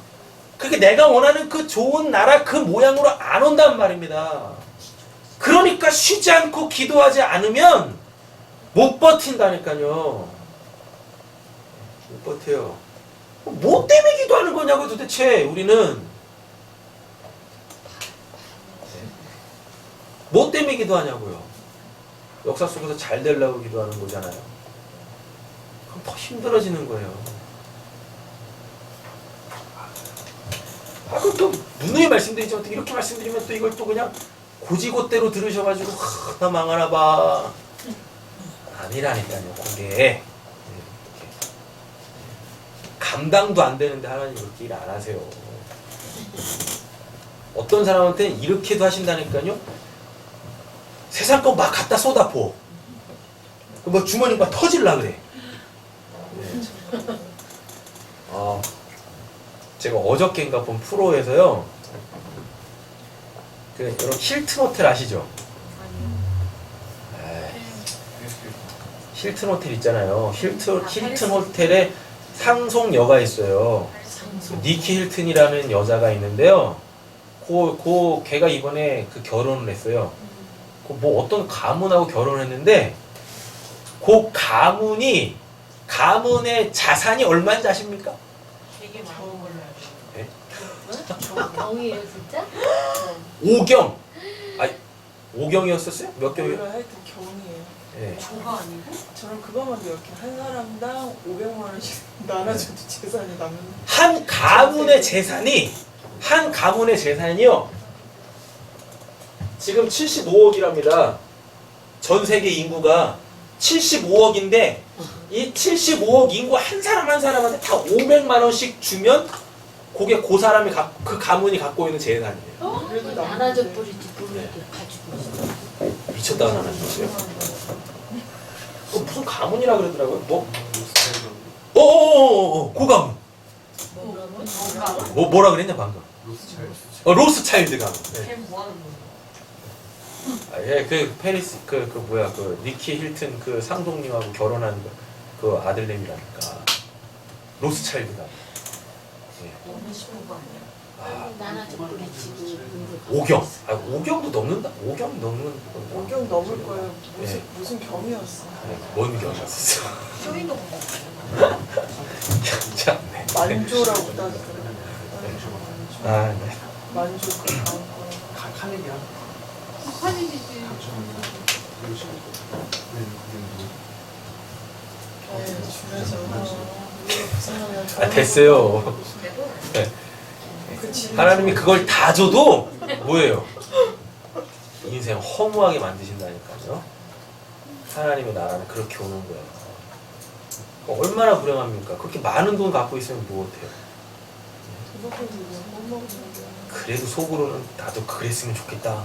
그게 내가 원하는 그 좋은 나라 그 모양으로 안 온단 말입니다. 그러니까 쉬지 않고 기도하지 않으면 못 버틴다니까요. 못 버텨요. 뭐 때문에 기도하는 거냐고 도대체 우리는. 뭐 때문에 기도하냐고요. 역사 속에서 잘 되려고 기도하는 거잖아요. 그럼 더 힘들어지는 거예요. 그럼 또 누누이 말씀드리지만 또 이렇게 말씀드리면 또 이걸 또 그냥 고지고대로 들으셔가지고 나 망하나 봐. 아니라니까요. 그게 감당도 안 되는데 하나님 그렇게 일 안 하세요. 어떤 사람한테는 이렇게도 하신다니까요. 세상 거 막 갖다 쏟아부어. 뭐 주머니 막 터질라 그래. 네. 제가 어저께인가 본 프로에서요. 여러분 힐튼 호텔 아시죠? 힐튼 호텔 있잖아요. 힐튼 호텔에 상속녀가 있어요. 니키 힐튼이라는 여자가 있는데요. 걔가 이번에 그 결혼을 했어요. 뭐 어떤 가문하고 결혼했는데 그 가문의 자산이 얼마인지 아십니까? 되게 많은 걸로 알고 네? 경이에요 진짜? 5경. 아니 5경이었었어요? 몇 경이요? 몰라 하여튼 경이에요. 네. 조가 아니고? 저는 그것만 기억해. 한 사람당 500만 원씩 나눠줘도 재산이 남는. 한 가문의 재산이요. 지금 75억이랍니다. 전 세계 인구가 75억인데 이 75억 인구 한 사람 한 사람한테 다 500만 원씩 주면 그게 그 사람이 그 가문이 갖고 있는 재산이에요. 그래도 나눠줘 남는데. 뿌리지 뿌리게 가지고 있어. 미쳤다 나눠줬어요. 무슨 가문이라 그러더라고요. 뭐? 그 가문. 뭐라고? 뭐라 그랬냐 방금? 로스차일드 가문. 네. 걔 뭐 하는 거야? 예, 그 페리스 그 니키 힐튼 그 상속님하고 결혼한 그 아들내미라니까. 로스차일드가. 예. 너무 심한 거 아니야? 나눠줘 뿌리지. 5경. 5경도 넘는다. 5경 넘는. 5경 넘을 거예요. 네. 무슨 경이었어. 뭔 경이었어? 쇼윈도 먹어. 참. 네. 만조라고 따지더라고요. 아, 네. 만조 그 다음 거. 아, 됐어요. 네. 하나님이 그걸 다 줘도 뭐예요? 인생 허무하게 만드신다니까요. 하나님의 나라는 그렇게 오는 거예요. 얼마나 불행합니까? 그렇게 많은 돈 갖고 있으면 무엇해요? 그래도 속으로는 나도 그랬으면 좋겠다.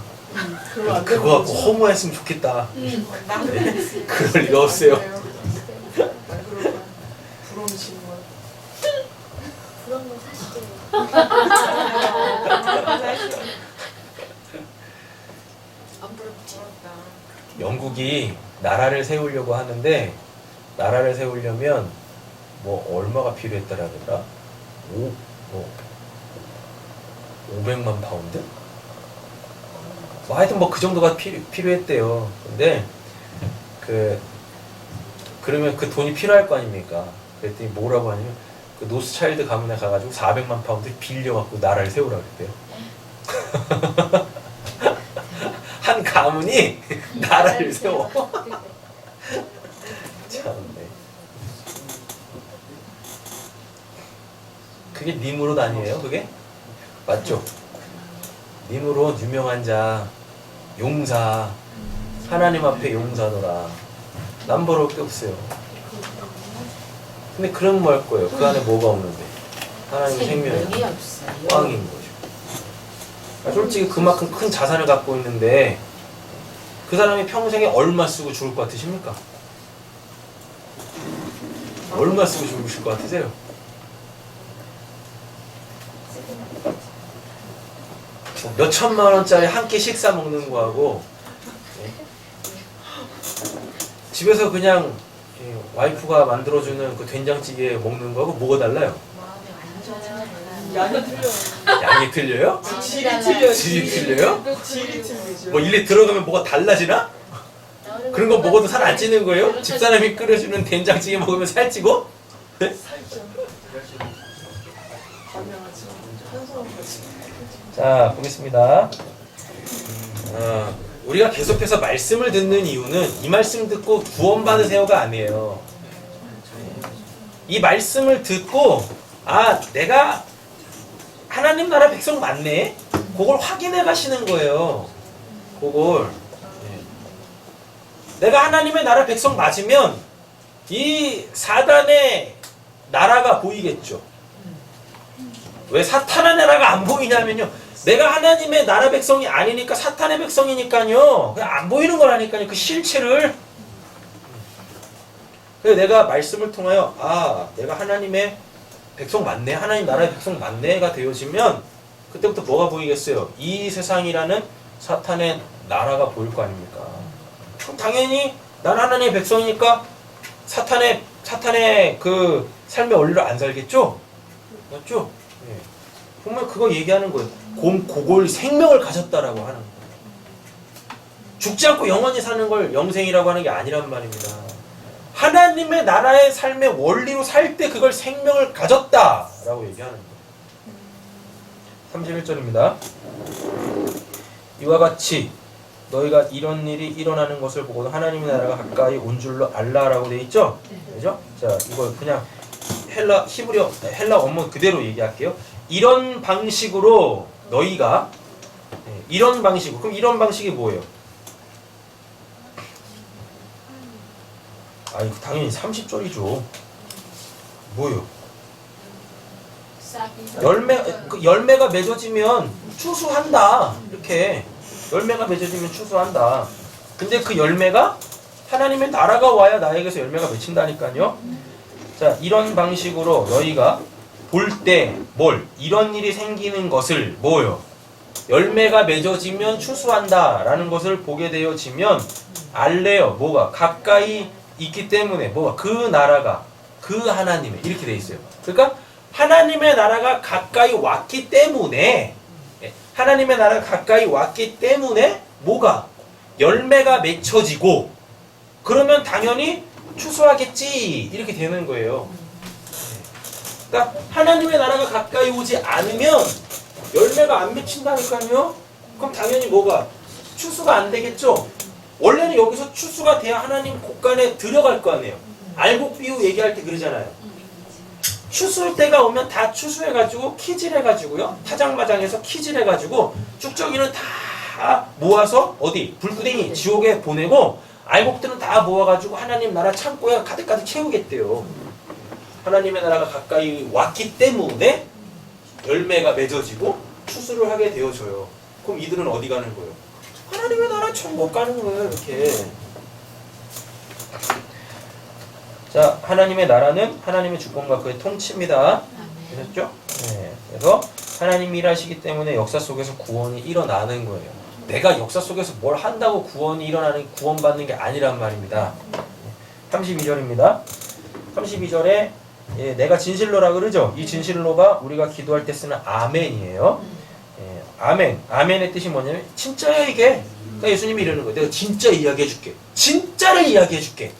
그거 갖고 허무했으면 좋겠다. 네. 그럴 리 없어요. 부러우신 거. 그런 건 사실이에요. 안 부럽지. 영국이 나라를 세우려고 하는데 나라를 세우려면 뭐 얼마가 필요했더라 그러더라? 500만 파운드? 뭐 하여튼 뭐 그 정도가 필요했대요. 근데 그러면 그 돈이 필요할 거 아닙니까? 그랬더니 뭐라고 하냐면 그 노스차일드 가문에 가가지고 400만 파운드 빌려갖고 나라를 세우라 그랬대요. 한 가문이 나라를 세워. 참네. 그게 니무롯 아니에요? 그게? 맞죠? 님으로 유명한 자, 용사, 하나님 앞에 용사더라. 남부러울 게 없어요. 근데 그럼 뭐 할 거예요? 그 안에 뭐가 없는데? 하나님의 생명이 생명이 없어요. 꽝인 거죠. 그러니까 솔직히 그만큼 큰 자산을 갖고 있는데 그 사람이 평생에 얼마 쓰고 죽을 것 같으십니까? 얼마 쓰고 죽으실 것 같으세요? 몇 천만 원짜리 한 끼 식사 먹는 거하고 집에서 그냥 와이프가 만들어주는 그 된장찌개 먹는 거하고 뭐가 달라요? 양이 틀려. 양이 틀려요? 질이 틀려. 질이 틀려요? 질이 틀리죠. 뭐 일에 들어가면 뭐가 달라지나? 그런 거 먹어도 살 안 찌는 거예요? 집사람이 끓여주는 된장찌개 먹으면 살찌고? 네? 자, 보겠습니다. 우리가 계속해서 말씀을 듣는 이유는 이 말씀 듣고 구원받으세요가 아니에요. 이 말씀을 듣고 내가 하나님 나라 백성 맞네? 그걸 확인해 가시는 거예요. 그걸. 내가 하나님의 나라 백성 맞으면 이 사단의 나라가 보이겠죠. 왜 사탄의 나라가 안 보이냐면요. 내가 하나님의 나라 백성이 아니니까 사탄의 백성이니까요. 그냥 안 보이는 거라니까요. 그 실체를. 그래서 내가 말씀을 통하여 내가 하나님의 백성 맞네. 하나님 나라의 백성 맞네가 되어지면 그때부터 뭐가 보이겠어요? 이 세상이라는 사탄의 나라가 보일 거 아닙니까? 그럼 당연히 난 하나님의 백성이니까 사탄의 그 삶의 원리를 안 살겠죠? 맞죠? 예. 정말 그거 얘기하는 거예요. 그걸 생명을 가졌다라고 하는 거예요. 죽지 않고 영원히 사는 걸 영생이라고 하는 게 아니란 말입니다. 하나님의 나라의 삶의 원리로 살 때 그걸 생명을 가졌다라고 얘기하는 거예요. 31절입니다. 이와 같이 너희가 이런 일이 일어나는 것을 보고도 하나님의 나라가 가까이 온 줄로 알라라고 돼 있죠? 그죠? 자, 이거 그냥 헬라 원문 그대로 얘기할게요. 이런 방식으로 너희가 이런 방식으로 그럼 이런 방식이 뭐예요? 이거 당연히 30절이죠. 뭐예요? 열매가 맺어지면 추수한다. 이렇게 열매가 맺어지면 추수한다. 근데 그 열매가 하나님의 나라가 와야 나에게서 열매가 맺힌다니까요. 자, 이런 방식으로 너희가 볼 때 이런 일이 생기는 것을 뭐요? 열매가 맺어지면 추수한다 라는 것을 보게 되어지면 알래요. 뭐가? 가까이 있기 때문에 뭐가? 그 나라가 그 하나님의 이렇게 돼 있어요. 그러니까 하나님의 나라가 가까이 왔기 때문에 하나님의 나라가 가까이 왔기 때문에 뭐가? 열매가 맺혀지고 그러면 당연히 추수하겠지 이렇게 되는 거예요. 그러니까 하나님의 나라가 가까이 오지 않으면 열매가 안 맺힌다니까요. 그럼 당연히 뭐가? 추수가 안 되겠죠. 원래는 여기서 추수가 돼야 하나님 곳간에 들어갈 거 아니에요. 알곡 비유 얘기할 때 그러잖아요. 추수할 때가 오면 다 추수해가지고 키질해가지고요. 타장마장해서 키질해가지고 쭉정이는 다 모아서 어디? 불구덩이 지옥에 보내고 알곡들은 다 모아가지고 하나님 나라 창고에 가득가득 채우겠대요. 하나님의 나라가 가까이 왔기 때문에 열매가 맺어지고 추수를 하게 되어져요. 그럼 이들은 어디 가는 거예요? 하나님의 나라 천국 가는 거예요. 이렇게. 자, 하나님의 나라는 하나님의 주권과 그의 통치입니다. 그렇죠? 네. 그래서 하나님이 일하시기 때문에 역사 속에서 구원이 일어나는 거예요. 내가 역사 속에서 뭘 한다고 구원받는 게 아니란 말입니다. 32절입니다. 32절에 내가 진실로라 그러죠? 이 진실로가 우리가 기도할 때 쓰는 아멘이에요. 아멘. 아멘의 뜻이 뭐냐면 진짜야 이게. 그러니까 예수님이 이러는 거예요. 내가 진짜 이야기해 줄게. 진짜를 이야기해 줄게.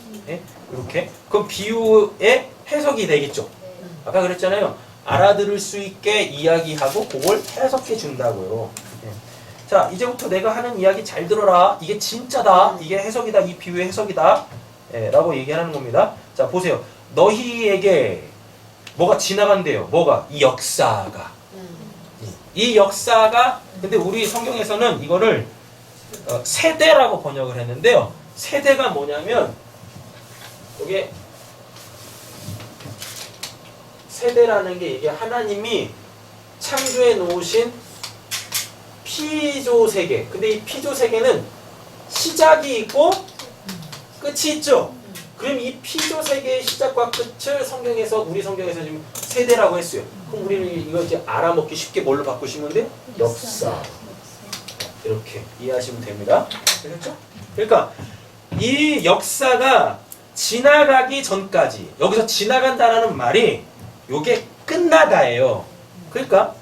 이렇게. 그럼 비유의 해석이 되겠죠. 아까 그랬잖아요. 알아들을 수 있게 이야기하고 그걸 해석해 준다고요. 자, 이제부터 내가 하는 이야기 잘 들어라. 이게 진짜다. 이게 해석이다. 이 비유의 해석이다. 라고 얘기하는 겁니다. 자, 보세요. 너희에게 뭐가 지나간대요. 뭐가? 이 역사가. 이 역사가 근데 우리 성경에서는 이거를 세대라고 번역을 했는데요. 세대가 뭐냐면 이게 세대라는 게 이게 하나님이 창조해 놓으신 피조 세계. 근데 이 피조 세계는 시작이 있고 끝이 있죠. 그럼 이 피조 세계의 시작과 끝을 성경에서 우리 성경에서 지금 세대라고 했어요. 그럼 우리는 이거 이제 알아먹기 쉽게 뭘로 바꾸시면 돼요? 역사. 이렇게 이해하시면 됩니다. 그렇죠? 그러니까 이 역사가 지나가기 전까지 여기서 지나간다라는 말이 요게 끝나다예요. 그러니까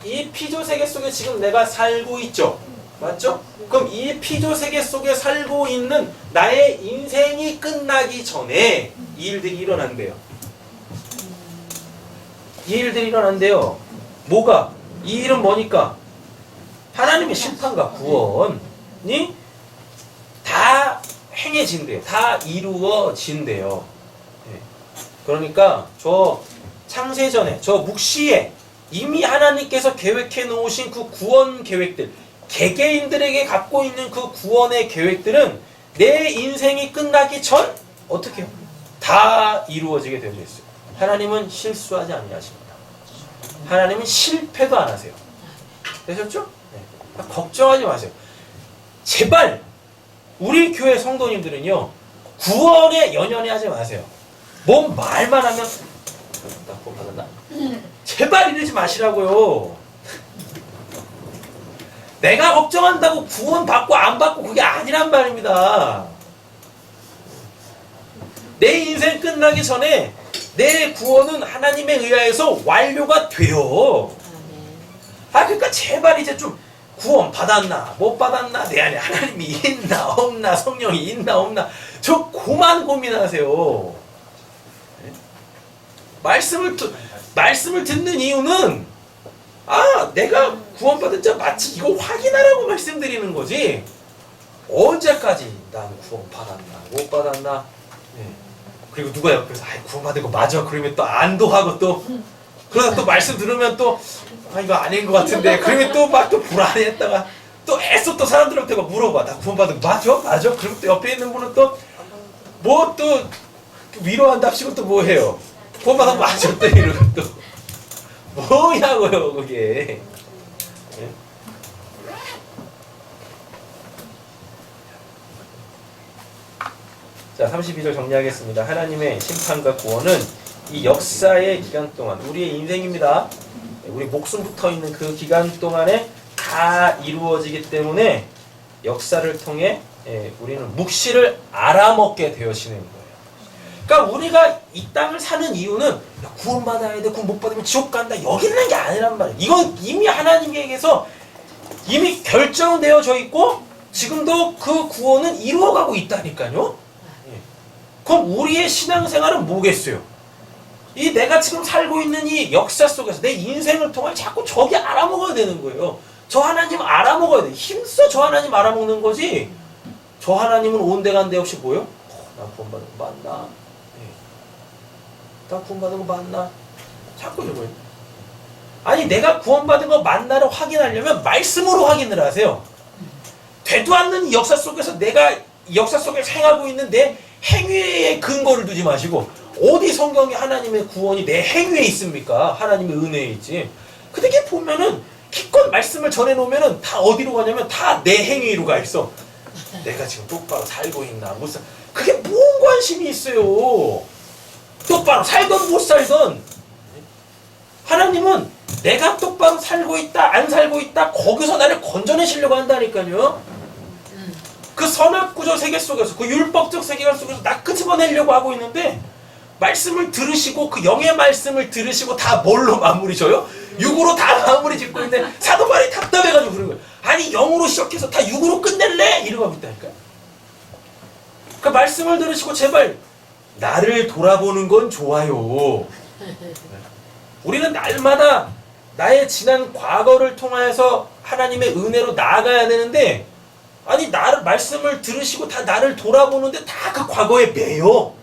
이 피조 세계 속에 지금 내가 살고 있죠. 맞죠? 그럼 이 피조 세계 속에 살고 있는 나의 인생이 끝나기 전에 이 일들이 일어난대요. 이 일들이 일어난대요. 뭐가? 이 일은 뭐니까? 하나님의 심판과 구원이 다 행해진대요. 다 이루어진대요. 그러니까 저 창세전에 저 묵시에 이미 하나님께서 계획해 놓으신 그 구원 계획들, 개개인들에게 갖고 있는 그 구원의 계획들은 내 인생이 끝나기 전 어떻게 해요? 다 이루어지게 되어져 있어요. 하나님은 실수하지 아니하십니다. 하나님은 실패도 안 하세요. 되셨죠? 네. 걱정하지 마세요. 제발 우리 교회 성도님들은요 구원에 연연해 하지 마세요. 뭔 말만 하면 나 구원 받았나? 제발 이러지 마시라고요. 내가 걱정한다고 구원 받고 안 받고 그게 아니란 말입니다. 내 인생 끝나기 전에 내 구원은 하나님에 의하여서 완료가 돼요. 그러니까 제발 이제 좀 구원 받았나 못 받았나 내 안에 하나님이 있나 없나 성령이 있나 없나 저 그만 고민하세요. 말씀을 듣는 이유는 내가 구원받은 자 맞지 이거 확인하라고 말씀드리는 거지 언제까지 난 구원 받았나 못 받았나. 그리고 누가 옆에서 구원받은 거 맞아 그러면 또 안도하고 또 그러다 또 말씀 들으면 또 이거 아닌 것 같은데 그러면 또 막 또 불안해했다가 또 애써 또 사람들한테 막 물어봐. 나 구원받은 거 맞아? 맞아? 그리고 또 옆에 있는 분은 또 뭐 또 위로한답시고 또 뭐 해요? 구원받은 거 맞아? 또 이러고 또 뭐냐고요 그게. 자 32절 정리하겠습니다. 하나님의 심판과 구원은 이 역사의 기간 동안 우리의 인생입니다. 우리 목숨 붙어있는 그 기간 동안에 다 이루어지기 때문에 역사를 통해 우리는 묵시를 알아먹게 되어지는 거예요. 그러니까 우리가 이 땅을 사는 이유는 구원받아야 돼, 구원 못 받으면 지옥 간다 여기 있는 게 아니란 말이에요. 이건 이미 하나님에게서 이미 결정되어져 있고 지금도 그 구원은 이루어가고 있다니까요. 그럼 우리의 신앙생활은 뭐겠어요? 이 내가 지금 살고 있는 이 역사 속에서 내 인생을 통해 자꾸 저기 알아먹어야 되는 거예요. 저 하나님 알아먹어야 돼. 힘써 저 하나님 알아먹는 거지. 저 하나님은 온데간데 없이 뭐요? 나 구원받은 거 맞나? 나 구원받은 거 맞나? 자꾸 이러고 있네. 아니 내가 구원받은 거 맞나를 확인하려면 말씀으로 확인을 하세요. 되도 않는 이 역사 속에서 내가 이 역사 속에 행하고 있는 내 행위에 근거를 두지 마시고 어디 성경에 하나님의 구원이 내 행위에 있습니까? 하나님의 은혜에 있지. 근데 이게 보면은 기껏 말씀을 전해놓으면은 다 어디로 가냐면 다 내 행위로 가 있어. 내가 지금 똑바로 살고 있나 못 살. 그게 뭔 관심이 있어요. 똑바로 살던 못 살던 하나님은 내가 똑바로 살고 있다 안 살고 있다 거기서 나를 건져내시려고 한다니까요. 그 선악구조 세계 속에서 그 율법적 세계관 속에서 나 끄집어내려고 하고 있는데 말씀을 들으시고 그 영의 말씀을 들으시고 다 뭘로 마무리 져요? 육으로 다 마무리 짓고 있는데 사도 바울이 답답해가지고 그런 거예요. 아니 영으로 시작해서 다 육으로 끝낼래? 이러고 하고 있다니까요. 그 말씀을 들으시고 제발 나를 돌아보는 건 좋아요. 우리는 날마다 나의 지난 과거를 통하여서 하나님의 은혜로 나아가야 되는데 아니 나를 말씀을 들으시고 다 나를 돌아보는데 다 그 과거에 매여.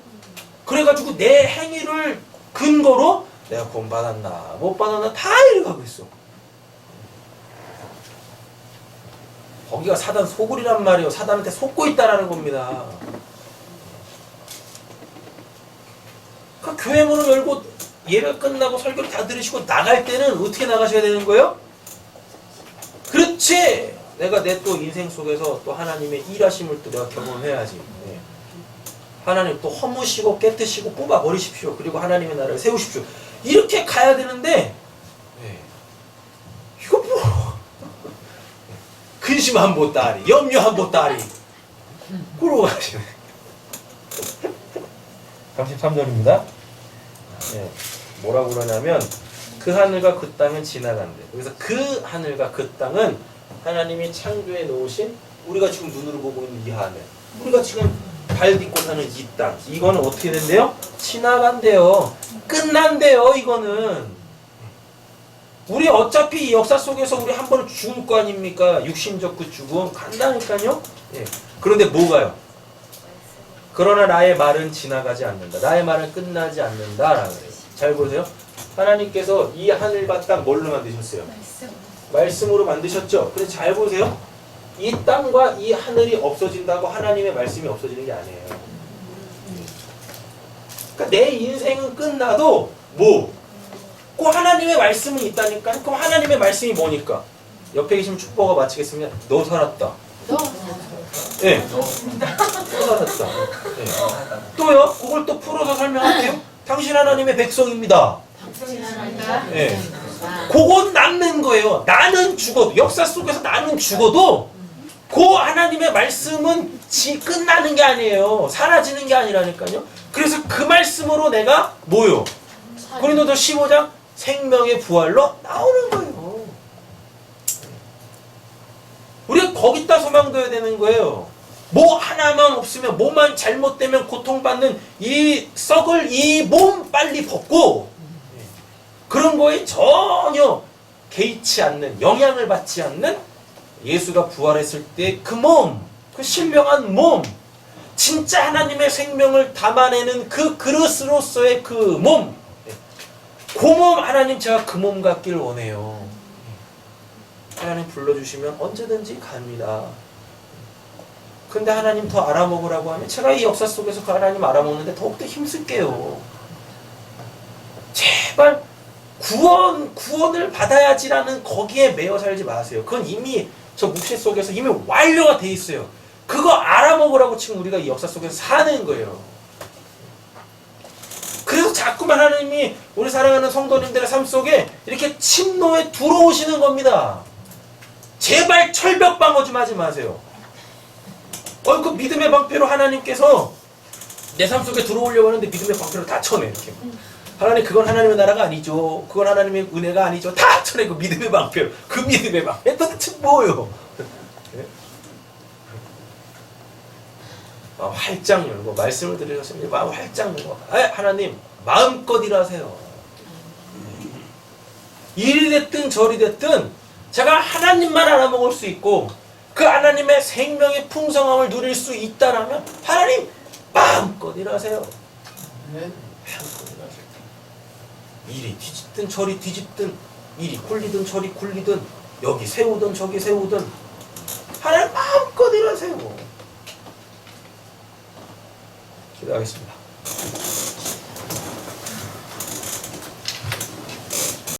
그래가지고 내 행위를 근거로 내가 구원 받았나 못 받았나 다 이러고 있어. 거기가 사단 소굴이란 말이에요. 사단한테 속고 있다라는 겁니다. 그러니까 교회 문을 열고 예배 끝나고 설교를 다 들으시고 나갈 때는 어떻게 나가셔야 되는 거예요? 그렇지! 내가 내 또 인생 속에서 또 하나님의 일하심을 또 내가 경험해야지. 네. 하나님 또 허무시고 깨뜨시고 뽑아버리십시오. 그리고 하나님의 나라를 세우십시오. 이렇게 가야 되는데 네. 이거 뭐 근심 한 보따리, 염려 한 보따리 그러고 가시네. 33절입니다. 네. 뭐라고 그러냐면 그 하늘과 그 땅은 지나간대. 그래서 그 하늘과 그 땅은 하나님이 창조해 놓으신 우리가 지금 눈으로 보고 있는 이 하늘, 우리가 지금 발 딛고 사는 이 땅, 이거는 어떻게 된대요? 지나간대요. 끝난대요. 이거는 우리 어차피 이 역사 속에서 우리 한 번은 죽을 거 아닙니까? 육신적 그 죽음 간다니까요. 예. 그런데 뭐가요? 그러나 나의 말은 지나가지 않는다. 나의 말은 끝나지 않는다라는 거예요. 잘 보세요. 하나님께서 이 하늘과 땅 뭘로 만드셨어요? 말씀으로 만드셨죠. 그래서 잘 보세요. 이 땅과 이 하늘이 없어진다고 하나님의 말씀이 없어지는 게 아니에요. 그러니까 내 인생은 끝나도 뭐? 그 하나님의 말씀은 있다니까. 그럼 하나님의 말씀이 뭐니까? 옆에 계시면 축복을 마치겠습니다. 너 살았다. 예. 또 살았다. 예. 또요? 그걸 또 풀어서 설명할게요. 당신 하나님의 백성입니다. 예. 그건 남는 거예요. 나는 죽어도, 역사 속에서 나는 죽어도 그 하나님의 말씀은 끝나는 게 아니에요. 사라지는 게 아니라니까요. 그래서 그 말씀으로 내가 뭐요? 고린도서 15장 생명의 부활로 나오는 거예요. 우리가 거기다 소망둬야 되는 거예요. 뭐 하나만 없으면, 뭐만 잘못되면 고통받는 이 썩을 이 몸 빨리 벗고 그런 거에 전혀 개의치 않는, 영향을 받지 않는 예수가 부활했을 때 그 몸, 그 신령한 몸, 진짜 하나님의 생명을 담아내는 그 그릇으로서의 그 몸, 그 몸 하나님 제가 그 몸 갖길 원해요. 하나님 불러주시면 언제든지 갑니다. 근데 하나님 더 알아먹으라고 하면 제가 이 역사 속에서 그 하나님 알아먹는데 더욱더 힘쓸게요. 제발 구원을 받아야지라는 거기에 매여 살지 마세요. 그건 이미 저 묵시 속에서 이미 완료가 돼 있어요. 그거 알아먹으라고 지금 우리가 이 역사 속에서 사는 거예요. 그래서 자꾸만 하나님이 우리 사랑하는 성도님들의 삶 속에 이렇게 침노에 들어오시는 겁니다. 제발 철벽방어 좀 하지 마세요. 그 믿음의 방패로 하나님께서 내 삶 속에 들어오려고 하는데 믿음의 방패로 다 쳐내. 이렇게. 하나님 그건 하나님의 나라가 아니죠. 그건 하나님의 은혜가 아니죠. 다 쳐내고 믿음의 방패로. 그 믿음의 방패 도대체 뭐예요? 네? 마음 활짝 열고 말씀을 들으셨으면 마음 활짝 열고 하나님 마음껏 일하세요. 일이 됐든 저리 됐든 제가 하나님만 알아먹을 수 있고 그 하나님의 생명의 풍성함을 누릴 수 있다라면 하나님 마음껏 일하세요. 마음껏 일하세요. 일이 뒤집든 저리 뒤집든 일이 굴리든 저리 굴리든 여기 세우든 저기 세우든 하나님 마음껏 일하세요. 기도하겠습니다.